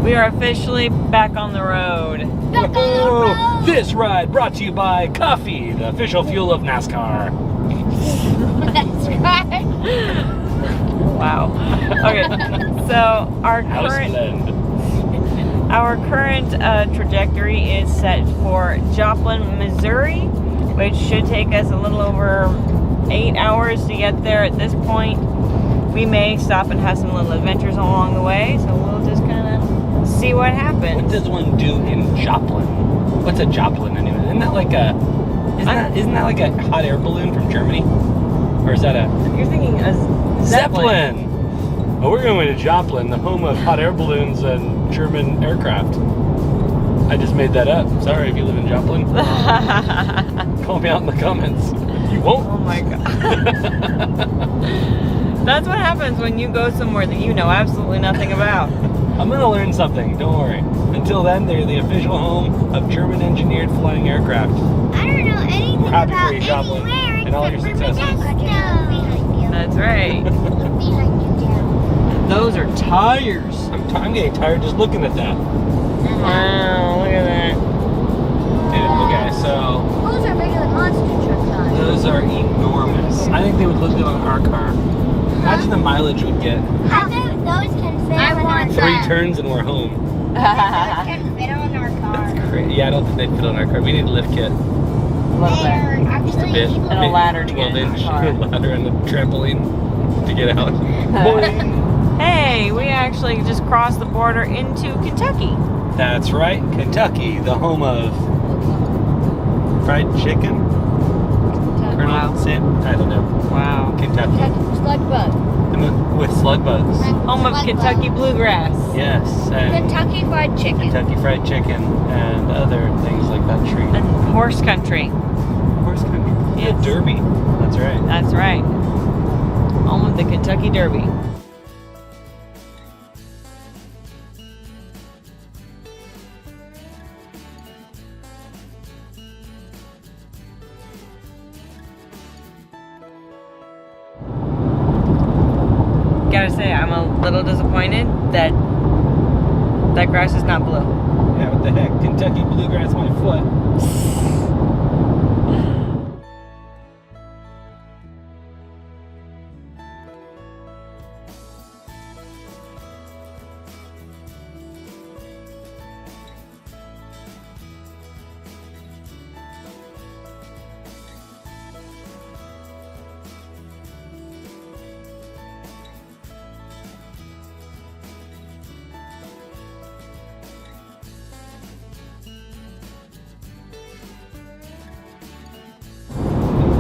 We are officially back on the road. Whoa. This ride brought to you by coffee, the official fuel of NASCAR. That's right. Wow. Okay, so our current trajectory is set for Joplin, Missouri, which should take us a little over 8 hours to get there at this point. We may stop and have some little adventures along the way, so we'll just kind of see what happens. What does one do in Joplin? What's a Joplin anyway? Isn't that like a hot air balloon from Germany? Or is that a... You're thinking a Zeppelin. Well, we're going to Joplin, the home of hot air balloons and German aircraft. I just made that up. Sorry if you live in Joplin. Call me out in the comments. You won't? Oh my god. That's what happens when you go somewhere that you know absolutely nothing about. I'm going to learn something, don't worry. Until then, they're the official home of German-engineered flying aircraft. I don't know anything We're happy about for you, Joplin, anywhere and all your except for successes. Modesto. Behind you. That's right. Behind you, Dad. Those are tires. I'm getting tired just looking at that. Wow, look at that. Okay, so Those are bigger than monster truck tires. those are enormous. I think they would look good on our car. Imagine the mileage we'd get. I bet those can fit on our 3 car. turns and we're home. Those can fit on our car. That's crazy. Yeah, I don't think they'd fit on our car. We need a lift kit. A little bit. They're Just a actually bit. And a ladder to get in the 12-inch car. ladder and a trampoline to get out. Boing. Hey, we actually just crossed the border into Kentucky. That's right, Kentucky, the home of fried chicken. Colonel Wow. Sam, I don't know. Wow. Kentucky. Slug bug. With slug bugs. Home of Kentucky bluegrass. Yes, and Kentucky Fried Chicken. Kentucky Fried Chicken and other things like that treat. And horse country. Horse country. Yes. The Derby. That's right. That's right. Home of the Kentucky Derby. Gotta say, I'm a little disappointed that that grass is not blue. Yeah, what the heck? Kentucky bluegrass my foot.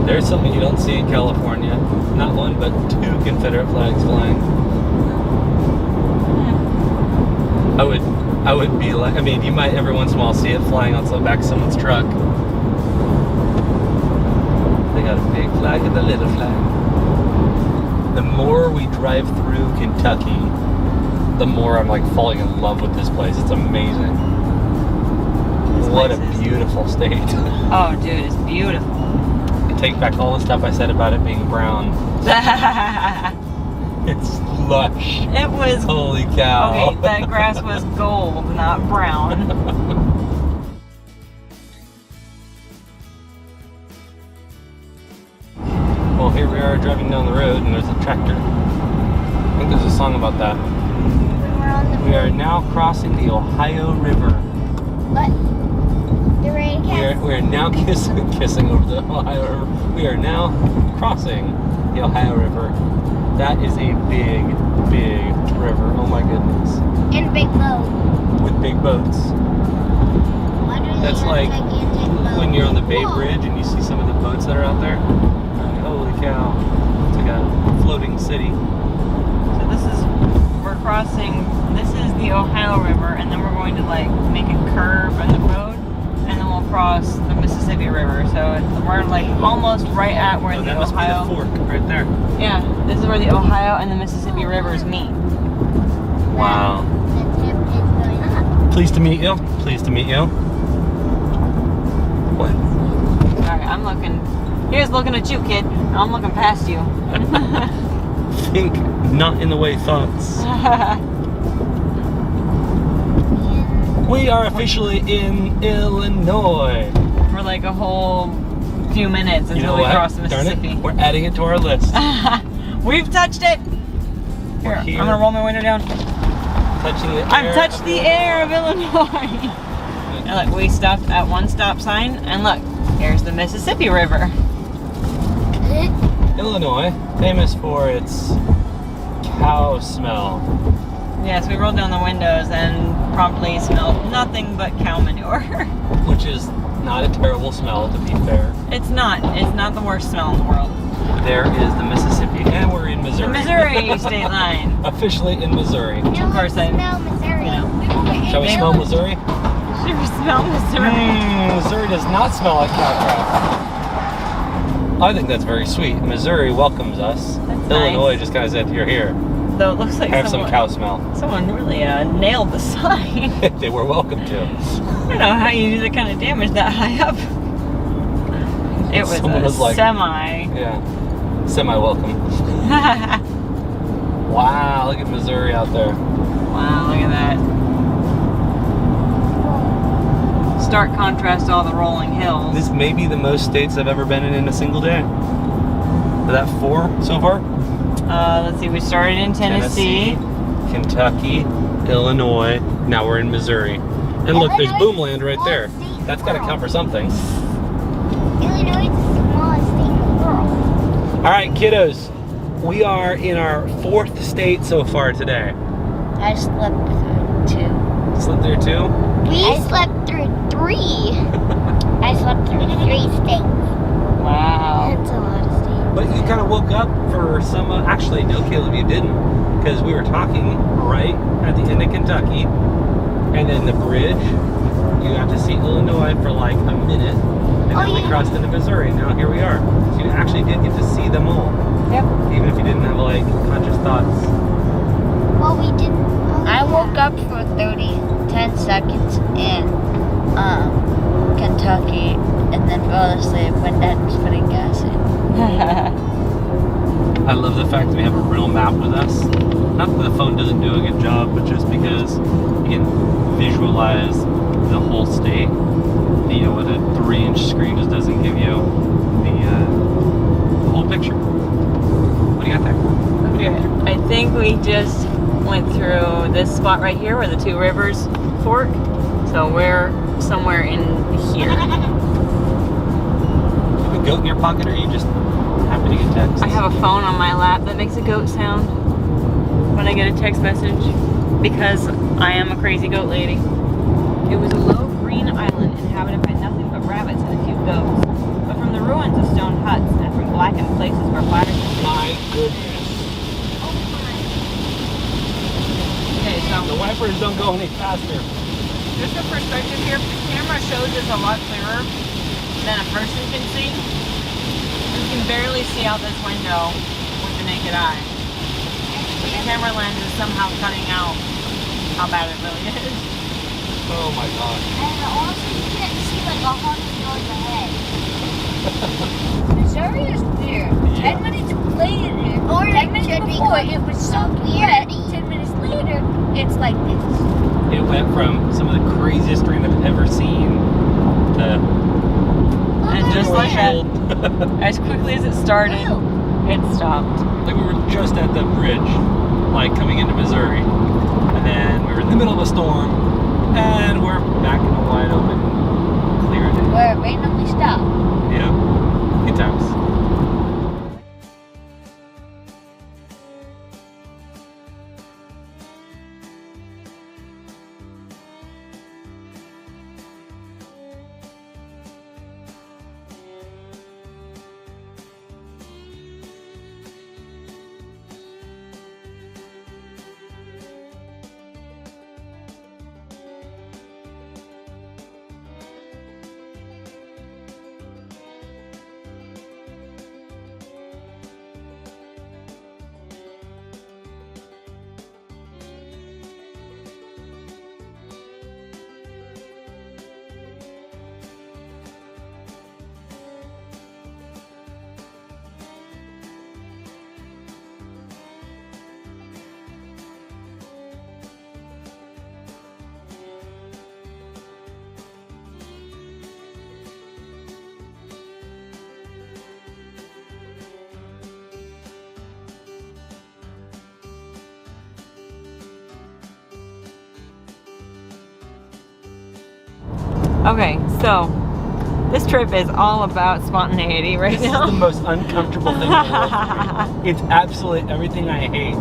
There's something you don't see in California. Not one, but 2 Confederate flags flying. I would be like, I mean, you might every once in a while see it flying on the back of someone's truck. They got a big flag and a little flag. The more we drive through Kentucky, the more I'm like falling in love with this place. It's amazing. What a beautiful state. Oh, dude, it's beautiful. Take back all the stuff I said about it being brown. It's lush. It was. Holy cow. Okay, that grass was gold, not brown. Well, here we are driving down the road and there's a tractor. I think there's a song about that. We're on the We are now crossing the Ohio River. What? The rain cast. We are now kissing over the Ohio River. We are now crossing the Ohio River. That is a big, big river. Oh my goodness. And big boat. With big boats. Why do they That's have like gigantic boats? when you're on the Bay Whoa. Bridge and you see some of the boats that are out there. Like, holy cow. It's like a floating city. So we're crossing, this is the Ohio River, and then we're going to like make a curve in the road, and then we'll cross the Mississippi River. So we're like almost right at where the That must Ohio. be the fork right there. Yeah, this is where the Ohio and the Mississippi rivers meet. Wow. The tip is going up. Pleased to meet you. Pleased to meet you. What? Alright, I'm looking. Here's looking at you, kid. I'm looking past you. Think not in the way thoughts. We are officially in Illinois. For like a whole few minutes until You know we what? cross the Darn Mississippi. it, we're adding it to our list. We've touched it. Here, Here. I'm gonna roll my window down. Touching the air. I've touched the air of Illinois. And look, we stopped at one stop sign, and look, here's the Mississippi River. Illinois, famous for its cow smell. Yes, we rolled down the windows and promptly smelled nothing but cow manure. Which is not a terrible smell, to be fair. It's not the worst smell in the world. There is the Mississippi, and we're in Missouri. The Missouri state line. Officially in Missouri. Of course, I smell Missouri. Shall we smell Missouri? sure smell Missouri. Missouri does not smell like cow crap. I think that's very sweet. Missouri welcomes us. That's Illinois nice. just kind of said, you're here. Though it looks like Have some cow smell. someone really nailed the sign. They were welcome to. I don't know how you do that kind of damage that high up. It was Someone a was like- semi. Yeah. Semi-welcome. Wow, look at Missouri out there. Wow, look at that. Stark contrast to all the rolling hills. This may be the most states I've ever been in a single day. Is that 4 so far? Let's see, we started in Tennessee. Kentucky, Illinois. Now we're in Missouri. And look, there's Boomland right there. That's got to count for something. Illinois is the smallest state in the world. All right, kiddos. We are in our 4th state so far today. I slept through 2. Slept there too? We slept through 3. I slept through 3 states. Wow. That's a lot of states. But you kind of woke up for some, actually, no, Caleb, you didn't. Because we were talking right at the end of Kentucky. And then the bridge, you got to see Illinois for like a minute. And then we crossed into Missouri. And now here we are. So you actually did get to see them all. Yep. Even if you didn't have like conscious thoughts. Well, we didn't. I woke up for 10 seconds in Kentucky and then fell asleep when Dad was putting gas in. I love the fact that we have a real map with us. Not that the phone doesn't do a good job, but just because you can visualize the whole state. You know, with a 3-inch screen just doesn't give you the whole picture. What do you got there? Okay, I think we just went through this spot right here where the 2 rivers fork. So we're somewhere in here. You have a goat in your pocket, or are you just happy to get texts? I have a phone on my lap that makes a goat sound when I get a text message because I am a crazy goat lady. It was a low green island inhabited by nothing but rabbits and a few goats. But from the ruins of stone huts and from blackened places where bladders My goodness. Okay, so The wipers don't go any faster. just for perspective here, the camera shows us a lot clearer than a person can see. You can barely see out this window with the naked eye. The camera lens is somehow cutting out how bad it really is. Oh my god. And also, you can't see like 100 yards ahead. Missouri is there. 10 minutes later, Or 10 it minutes should be before, called it was so weird. red. 10 minutes later, it's like this. It went from some of the craziest rain I've ever seen to And just like that, cold. as quickly as it started, it stopped. Like we were just at the bridge, like coming into Missouri, and then we were in the middle of a storm, and we're back in a wide open, clear day. Where it randomly stopped. Yeah, good times. Okay, so this trip is all about spontaneity right This now. is the most uncomfortable thing in the world for me. It's absolutely everything I hate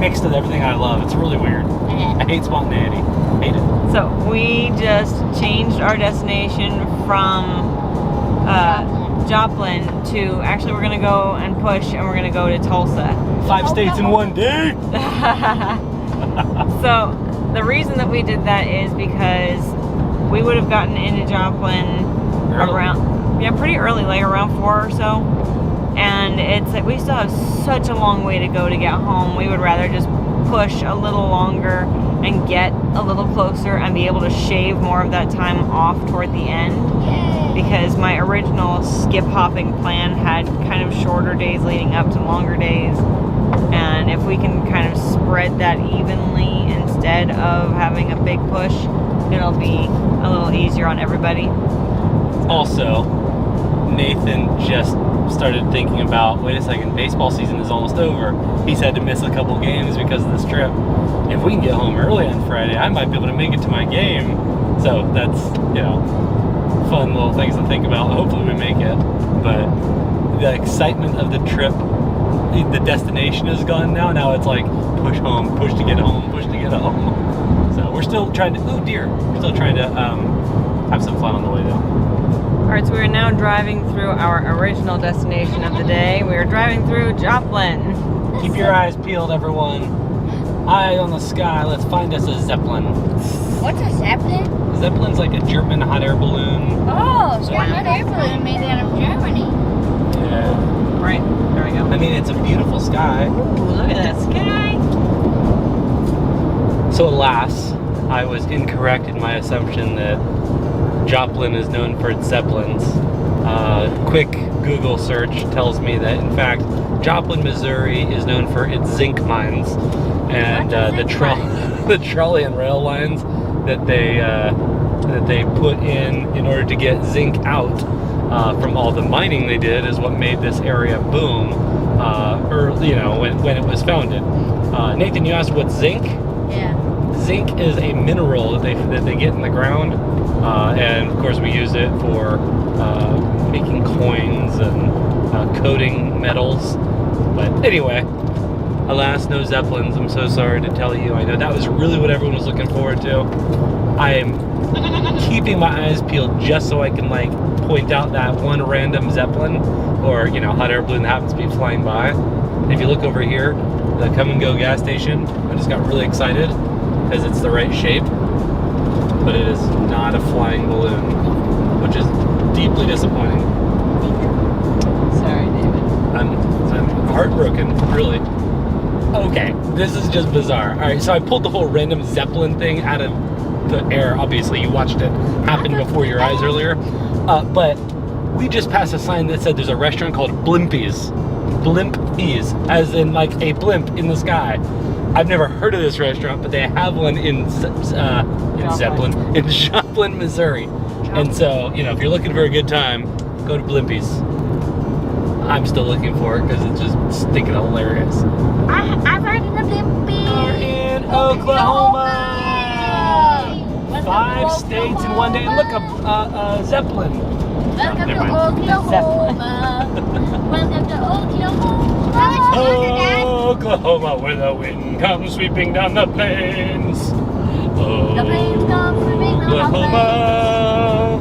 mixed with everything I love. It's really weird. I hate spontaneity. Hate it. So we just changed our destination from Joplin to, actually we're gonna go and push and we're gonna go to Tulsa. 5 states in one day. So the reason that we did that is because we would have gotten into Joplin pretty early, like around 4 or so. And it's like we still have such a long way to go to get home. We would rather just push a little longer and get a little closer and be able to shave more of that time off toward the end. Because my original skip hopping plan had kind of shorter days leading up to longer days. And if we can kind of spread that evenly instead of having a big push, it'll be a little easier on everybody. Also, Nathan just started thinking about, wait a second, baseball season is almost over. He's had to miss a couple games because of this trip. If we can get home early on Friday, I might be able to make it to my game. So that's, fun little things to think about. Hopefully we make it. But the excitement of the trip, the destination is gone now. Now it's like push home, push to get home, push to get home. So we're still trying to, we're still trying to have some fun on the way though. Alright, so we are now driving through our original destination of the day. We are driving through Joplin. Keep your eyes peeled, everyone. Eye on the sky. Let's find us a Zeppelin. What's a Zeppelin? Zeppelin's like a German hot air balloon. Oh, so hot air balloon made out of Germany. Yeah. Right, there we go. I mean, it's a beautiful sky. Ooh, look at that sky. So alas, I was incorrect in my assumption that Joplin is known for its Zeppelins. Quick Google search tells me that, in fact, Joplin, Missouri is known for its zinc mines and the trolley and rail lines that they put in order to get zinc out from all the mining they did is what made this area boom. When it was founded. Nathan, you asked what's zinc? Yeah. Zinc is a mineral that they get in the ground, and of course we use it for making coins and coating metals. But anyway, alas, no Zeppelins. I'm so sorry to tell you. I know that was really what everyone was looking forward to. I am keeping my eyes peeled just so I can point out that one random Zeppelin or hot air balloon that happens to be flying by. If you look over here, the Come and Go gas station, I just got really excited because it's the right shape, but it is not a flying balloon, which is deeply disappointing. Sorry, David. I'm heartbroken, really. Okay, this is just bizarre. All right, so I pulled the whole random Zeppelin thing out of the air. Obviously, you watched it happen before your eyes earlier, but we just passed a sign that said there's a restaurant called Blimpies. Blimpies, as in like a blimp in the sky. I've never heard of this restaurant, but they have one in Joplin, Missouri. And so, if you're looking for a good time, go to Blimpies. I'm still looking for it because it's just stinking hilarious. I've heard of the Blimpie. We're in Oklahoma. 5 states in one day. And look, a Zeppelin. Welcome to Never mind. Oklahoma. Welcome to Oklahoma. Oklahoma, where the wind comes sweeping down the plains. The plains come sweeping down the Oklahoma,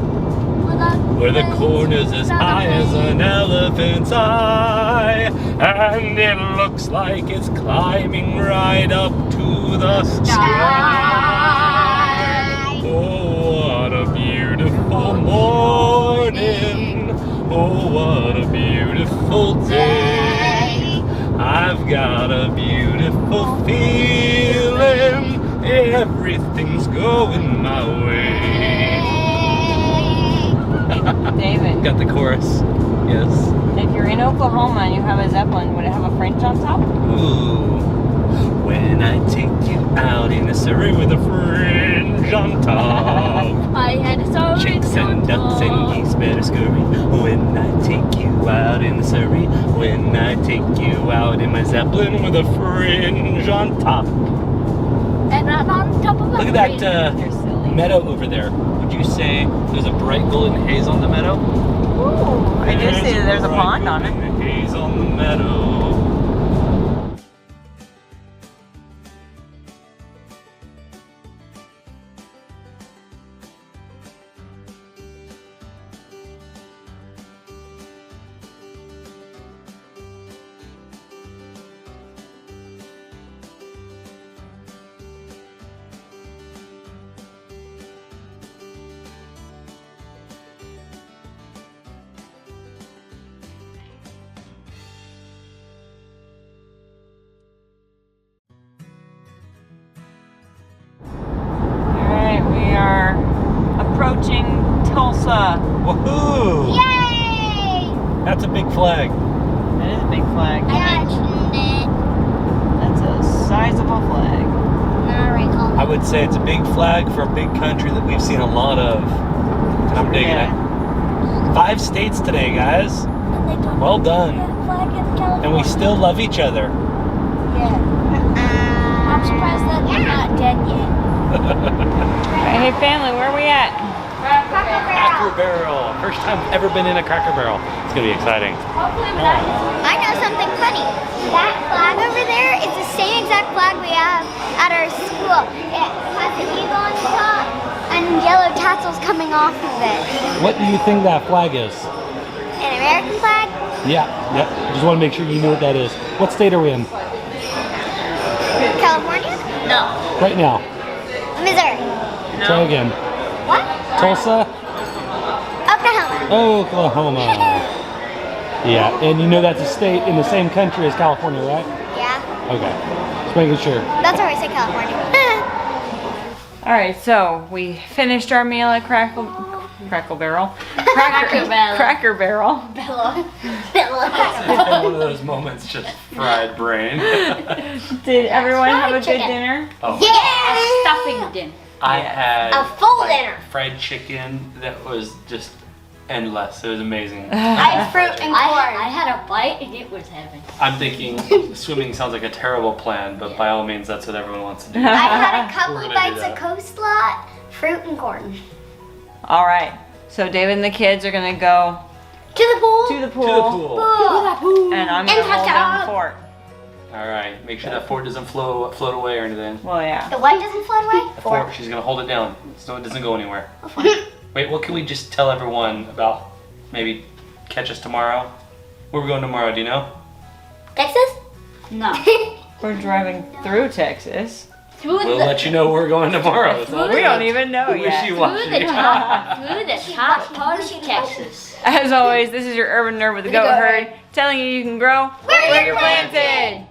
where the corn is as high as an elephant's eye, and it looks like it's climbing right up to the sky. Oh, what a beautiful morning. Oh, what a beautiful day. I've got a beautiful feeling. Everything's going my way. David, Got the chorus. Yes. if you're in Oklahoma and you have a Zeppelin, would it have a French on top? Ooh. When I take you out in the Surrey with a fringe on top. I had a sorry Chicks and ducks and geese better scurry. When I take you out in the Surrey. When I take you out in my Zeppelin with a fringe on top. And I'm on top of a Look at that You're silly. meadow over there. Would you say there's a bright golden haze on the meadow? Ooh, I do see that there's a pond on it. Golden haze on the meadow. Alright, we are approaching Tulsa. Woohoo! Yay! That's a big flag. That is a big flag. I mentioned it. That's a sizable flag. Not wrinkle. I would say it's a big flag for a big country that we've seen a lot of. And I'm digging Yeah. it. 5 states today, guys. Well done. And we still love each other. I'm surprised that they're not dead yet. Hey family, where are we at? Cracker Barrel. First time I've ever been in a Cracker Barrel. It's gonna be exciting. I know something funny. That flag over there is the same exact flag we have at our school. It has an eagle on the top and yellow tassels coming off of it. What do you think that flag is? An American flag? Yeah, yep. Just want to make sure you know what that is. What state are we in? California? No. Right now. Missouri. Try again. What? Tulsa, Oklahoma. Oklahoma. Yeah, and you know that's a state in the same country as California, right? Yeah. Okay. Just making sure. That's why we say California. Alright, so we finished our meal at Cracker Barrel. Cracker Barrel. Cracker Barrel. Bella. One of those moments, just fried brain. Did everyone have a good chicken. dinner? Oh. Yeah! Stuffing dinner. I had A full dinner. fried chicken that was just endless. It was amazing. I had fruit and corn. I had a bite and it was heaven. I'm thinking swimming sounds like a terrible plan, but by all means, that's what everyone wants to do. I had a couple We're of gonna do bites of that. coleslaw, fruit and corn. Alright, so David and the kids are gonna go To the pool. to the pool. To the pool. Pool. And I'm And gonna hot hold down the dog. fort. All right, make sure that fort doesn't float away or anything. Well, yeah. The what doesn't float away? The fort, she's gonna hold it down so it doesn't go anywhere. Wait, what can we just tell everyone about? Maybe catch us tomorrow. Where are we going tomorrow? Do you know? Texas? No. We're driving through Texas. We'll let you know where we're going tomorrow. It's all We don't even know yet. wishy-washy. Through the hot part of Texas. As always, this is your urban nerd with a goat herd telling you you can grow Where you're planted.